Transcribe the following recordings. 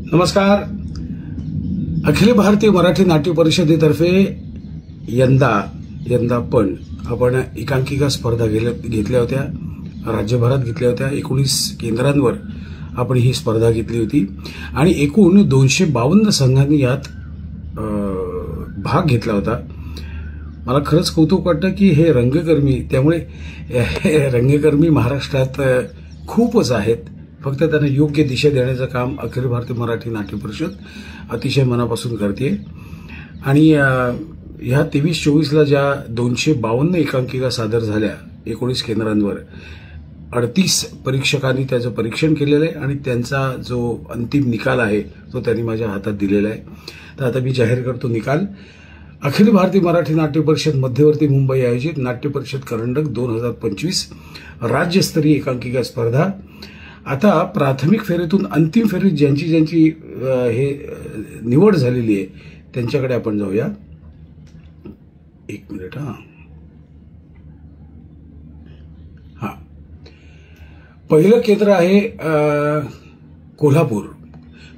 नमस्कार. अखिल भारतीय मराठी नाट्य परिषदेतर्फे यंदा पण आपण एकांकिका स्पर्धा घेतल्या होत्या. राज्यभरात घेतल्या होत्या. 19 केंद्रांवर आपण ही स्पर्धा घेतली होती आणि एकूण 252 संघांनी यात भाग घेतला होता. मला खरंच कौतुक वाटतं की हे रंगकर्मी, त्यामुळे रंगकर्मी महाराष्ट्रात खूपच आहेत. फक्त त्यांना योग्य दिशा देण्याचं काम अखिल भारतीय मराठी नाट्य परिषद अतिशय मनापासून करते. आणि ह्या 23-24ला ज्या 252 एकांकिका सादर झाल्या 19 केंद्रांवर, 38 परीक्षकांनी त्याचं परीक्षण केलेलं आहे आणि त्यांचा जो अंतिम निकाल आहे तो त्यांनी माझ्या हातात दिलेला आहे. तर आता मी जाहीर करतो निकाल. अखिल भारतीय मराठी नाट्य परिषद मध्यवर्ती मुंबई आयोजित नाट्य परिषद करंडक 2025 राज्यस्तरीय एकांकिका स्पर्धा. आता प्राथमिक फेरीतून अंतिम फेरीत ज्यांची हे निवड झालेली आहे त्यांच्याकडे आपण जाऊया. एक मिनिट. हा पहिलं केंद्र आहे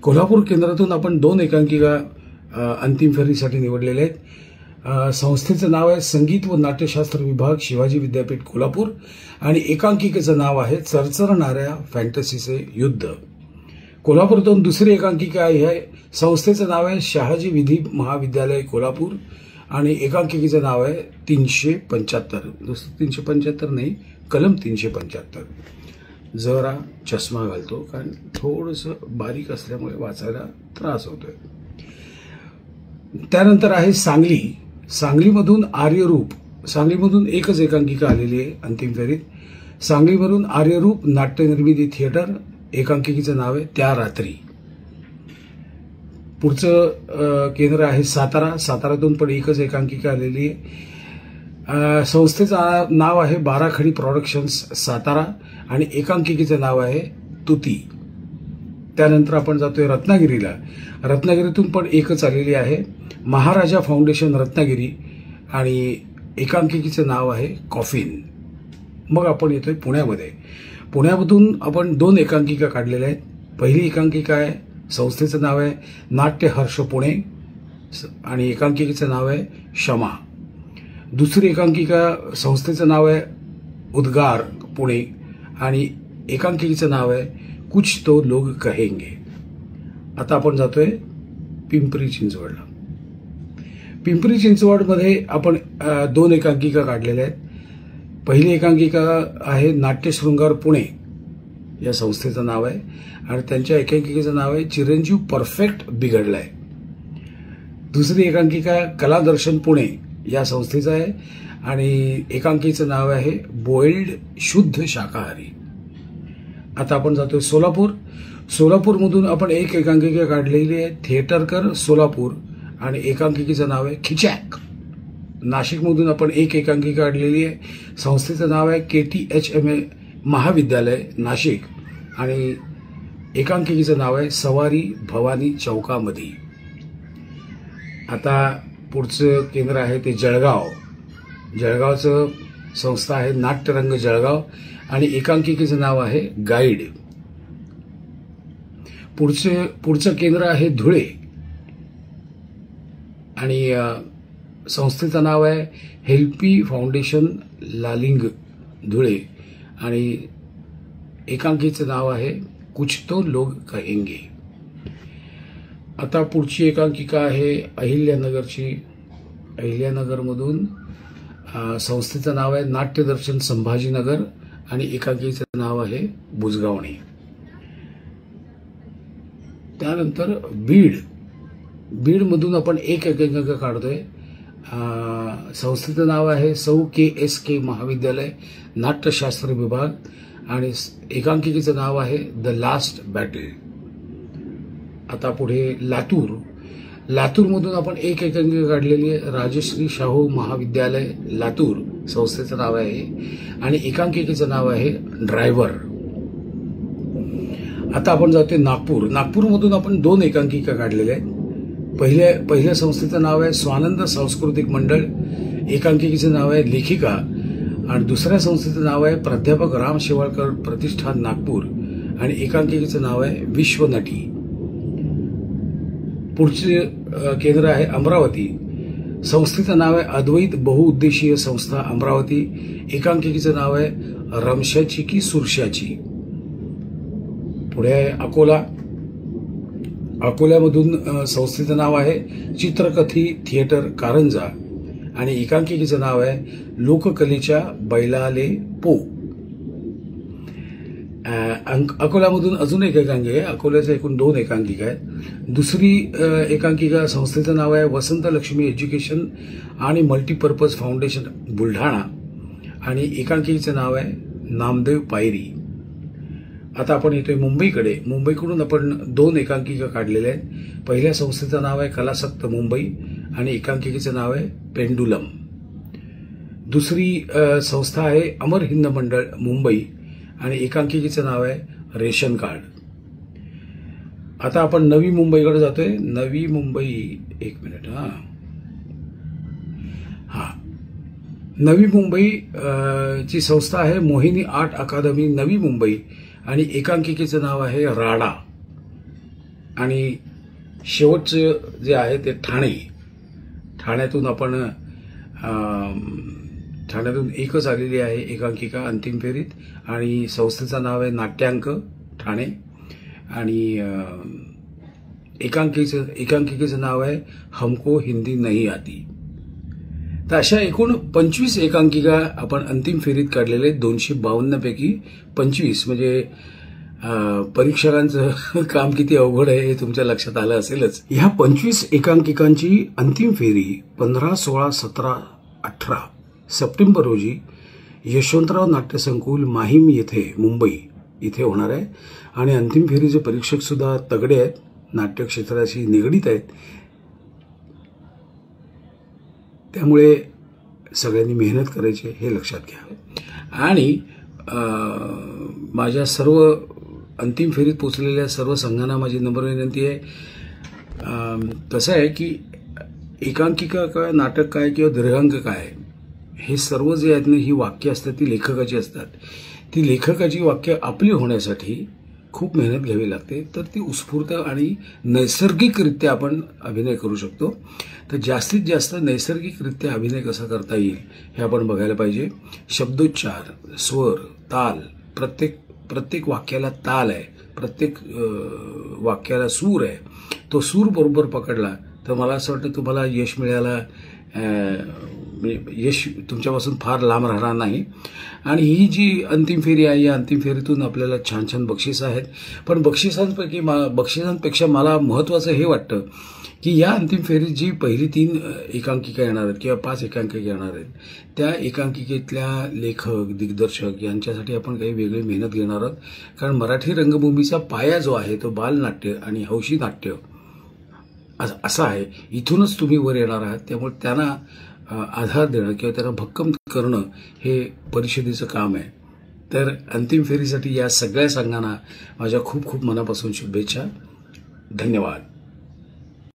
कोल्हापूर केंद्रातून आपण 2 एकांकिका अंतिम फेरीसाठी निवडलेल्या आहेत. संस्थेचं नाव आहे संगीत व नाट्यशास्त्र विभाग, शिवाजी विद्यापीठ कोल्हापूर आणि एकांकिकेचं नाव आहे चरचरणाऱ्या फॅन्टसीचे युद्ध. कोल्हापूरतून दुसरी एकांकिका आहे. संस्थेचं नाव आहे शहाजी विधी महाविद्यालय कोल्हापूर आणि एकांकिकेचं नाव आहे 375. नुसतं 375 नाही, कलम 375. जरा चष्मा घालतो कारण थोडंसं बारीक असल्यामुळे वाचायला त्रास होतोय. त्यानंतर आहे सांगलीमधून आर्यरूप. सांगलीमधून एकच एकांकिका आलेली आहे अंतिम फेरीत. सांगलीमधून आर्यरूप नाट्यनिर्मिती थिएटर, एकांकिकेचं नाव आहे त्या रात्री. पुढचं केंद्र आहे सातारातून पण एकच एकांकिका आलेली आहे. संस्थेचं नाव आहे बाराखडी प्रोडक्शन्स सातारा आणि एकांकिकेचं नाव आहे तुती. त्यानंतर आपण जातोय रत्नागिरीला. रत्नागिरीतून पण एकच आलेली आहे, महाराजा फाउंडेशन रत्नागिरी आणि एकांकिकेचं नाव आहे कॉफिन. मग आपण येतोय पुण्यामधून आपण 2 एकांकिका काढलेल्या आहेत. पहिली एकांकिका आहे, संस्थेचं नाव आहे नाट्य हर्ष पुणे आणि एकांकिकेचं नाव आहे क्षमा. दुसरी एकांकिका संस्थेचं नाव आहे उद्गार पुणे आणि एकांकिकेचं नाव आहे कुछ तो लोग कहेंगे. आता आपण जातोय पिंपरी चिंचवडला. पिंपरी चिंचवडमध्ये आपण 2 एकांकिका काढलेल्या आहेत. पहिली एकांकिका आहे नाट्यशृंगार पुणे या संस्थेचं नाव आहे आणि त्यांच्या एकांकिकेचं नाव आहे चिरंजीव परफेक्ट बिघडलाय. दुसरी एकांकिका कलादर्शन पुणे या संस्थेचं आहे आणि एकांकिकेचं नाव आहे बॉइल्ड शुद्ध शाकाहारी. आता आपण जातोय सोलापूरमधून आपण एक एकांकिका काढलेली आहे, थिएटरकर सोलापूर आणि एकांकिकेचं नाव आहे खिचॅक. नाशिकमधून आपण एक एकांकिका काढलेली आहे. संस्थेचं नाव आहे KTHMA महाविद्यालय नाशिक आणि एकांकिकेचं नाव आहे सवारी भवानी चौकामध्ये. आता पुढचं केंद्र आहे ते जळगावचं संस्था आहे नाट्यरंग जळगाव आणि एकांकिकेचं नाव आहे गाईड. पुढचं केंद्र आहे धुळे आणि संस्थेचं नाव आहे हेल्पी फाउंडेशन लालिंग धुळे आणि एकांकिकेचं नाव आहे कुछ तो लोग कहेंगे. आता पुढची एकांकिका आहे अहिल्यानगरची. अहिल्यानगरमधून संस्थेचं नाव आहे नाट्यदर्शन संभाजीनगर आणि एकांकिकेचं नाव आहे बुजगावणे. त्यानंतर बीडमधून आपण एक एकांकिका काढतोय. संस्थेचं नाव आहे सौ KSK महाविद्यालय नाट्यशास्त्र विभाग आणि एकांकिकेचं नाव आहे द लास्ट बॅटल. आता पुढे लातूरमधून आपण एक एकांकिका काढलेली आहे, राजश्री शाहू महाविद्यालय लातूर संस्थेचं नाव आहे आणि एकांकिकेचं नाव आहे ड्रायव्हर. आता आपण जातोय नागपूरमधून आपण 2 एकांकिका काढलेल्या आहेत. पहिल्या संस्थेचं नाव आहे स्वानंद सांस्कृतिक मंडळ, एकांकिकेचं नाव आहे लेखिका आणि दुसऱ्या संस्थेचं नाव आहे प्राध्यापक राम शेवाळकर प्रतिष्ठान नागपूर आणि एकांकिकेचं नाव आहे विश्वनटी. पुढचे केंद्र आहे अमरावती. संस्थेचं नाव आहे अद्वैत बहुउद्देशीय संस्था अमरावती. एकांकिकेचं नाव आहे रमशाची की सुरशाची. पुढे आहे अकोला. अकोल्यामधून संस्थेचं नाव आहे चित्रकथी थिएटर कारंजा आणि एकांकिकेचं नाव आहे लोककलेच्या बैलाले पो. अकोल्यामधून अजून एक एकांकिका आहे. अकोल्याच्या एकूण 2 एकांकिका आहेत. दुसरी एकांकिका संस्थेचं नाव आहे वसंत लक्ष्मी एज्युकेशन आणि मल्टीपर्पज फाउंडेशन बुलढाणा आणि एकांकिकेचं नाव आहे नामदेव पायरी. आता आपण येतोय मुंबईकडे. मुंबईकडून आपण 2 एकांकिका काढलेल्या आहेत. पहिल्या संस्थेचं नाव आहे कलासक्त मुंबई आणि एकांकिकेचं नाव आहे पेंडुलम. दुसरी संस्था आहे अमर हिंद मंडळ मुंबई आणि एकांकिकेचं नाव आहे रेशन कार्ड. आता आपण नवी मुंबईकडे जातोय. नवी मुंबई, एक मिनिट. नवी मुंबई ची संस्था आहे मोहिनी आर्ट अकादमी नवी मुंबई आणि एकांकिकेचं नाव आहे राडा. आणि शेवटचं जे आहे ते ठाणे. ठाण्यातून एकच आलेली आहे एकांकिका अंतिम फेरीत आणि संस्थेचं नाव आहे नाट्यांक ठाणे आणि एकांकिकेचं नाव आहे हमको हिंदी नहीं आती. तर अशा एकूण 25 एकांकिका आपण अंतिम फेरीत काढलेले. 252 पैकी 25 म्हणजे परीक्षकांचं काम किती अवघड आहे हे तुमच्या लक्षात आलं असेलच. ह्या 25 एकांकिकांची अंतिम फेरी 15, 16, 17, 18 सप्टेंबर रोजी यशवंतराव नाट्यसंकुल माहीम येथे मुंबई इथे होणार आहे आणि अंतिम फेरीचे परीक्षक सुद्धा तगडे आहेत, नाट्यक्षेत्राशी निगडीत आहेत. त्यामुळे सगळ्यांनी मेहनत करायची हे लक्षात घ्या. आणि माझ्या सर्व अंतिम फेरीत पोचलेल्या सर्व संघांना माझी नम्र विनंती आहे. कसं आहे की एकांकिका काय, नाटक काय किंवा दीर्घांक काय, हे सर्व जे आहेत ना, ही वाक्य असतात ती लेखकाची असतात. ती लेखकाची वाक्य आपली होण्यासाठी खूप मेहनत घ्यावी लागते. तर ती उत्स्फूर्त आणि नैसर्गिकरित्या आपण अभिनय करू शकतो. तर जास्तीत जास्त नैसर्गिकरित्या अभिनय कसा करता येईल हे आपण बघायला पाहिजे. शब्दोच्चार, स्वर, ताल, प्रत्येक वाक्याला ताल आहे, प्रत्येक वाक्याला सूर आहे. तो सूर बरोबर पकडला तर मला असं वाटतं तुम्हाला यश मिळायला यश तुमच्यापासून फार लांब राहणार नाही. आणि ही जी अंतिम फेरी आहे या अंतिम फेरीतून आपल्याला छान छान बक्षिसं आहेत. पण बक्षिसांपेक्षा मला महत्त्वाचं हे वाटतं की या अंतिम फेरीत जी पहिली 3 एकांकिका येणार आहेत किंवा 5 एकांकिका येणार आहेत त्या एकांकिकेतल्या लेखक, दिग्दर्शक यांच्यासाठी आपण काही वेगळी मेहनत घेणार आहोत. कारण मराठी रंगभूमीचा पाया जो आहे तो बालनाट्य आणि हौशी नाट्य असा आहे. इथूनच तुम्ही वर येणार आहात. त्यामुळे त्यांना आधार देणं किंवा त्यांना भक्कम करणं हे परिषदेचं काम आहे. तर अंतिम फेरीसाठी या सगळ्या संघांना माझ्या खूप खूप मनापासून शुभेच्छा. धन्यवाद.